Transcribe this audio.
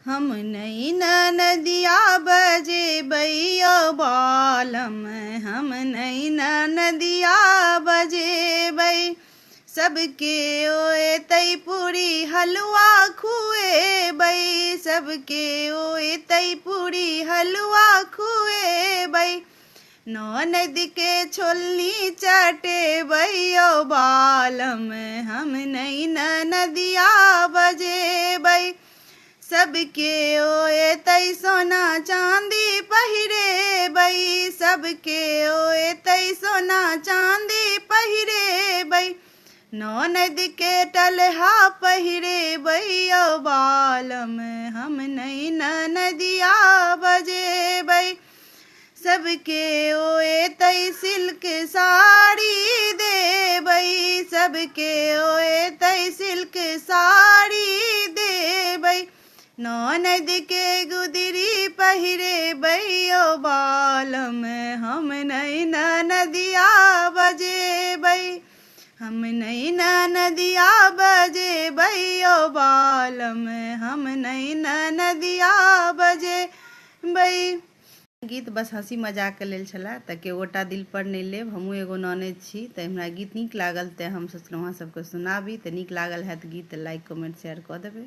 हम नहीं नदिया बजे बैयो बालम, हम नहीं नदिया बजे बै। सबके ओए तई पूरी हलवा खुए बै, सबके ओए तई पूरी हलवा खुए बै। ननद के छोलनी चटे बैयो बालम, हम नहीं नदिया बजे बै। सबके ओए तई सोना चांदी पहिरे बै, सबके ओए तई सोना चांदी पहिरे बै। ननद के टलहा पहिरे बैयो बालम, हम नहीं नदिया बजे बै। सबके ओए तई सिल्क साड़ी देबै, सबके ओए तई सिल्क साड़ी देबै। ननद के गुदरी पहिरे बैयो बालम, हम नहीं नदिया बजे बै। हम नहीं नदिया बजे बैयो बालम, हम नहीं नदिया बजे बै। गीत बस हंसी मजाक के लेल छला, तऽ केओटा दिल पर नहीं लेब। हमहूँ एगो ननद छी, तऽ हमरा गीत नीक लागल, तऽ हम सोचलहुँ अहाँ सबके सुनाबी। तऽ नीक लागल हैत गीत, लाइक कमेंट शेयर कऽ देबै।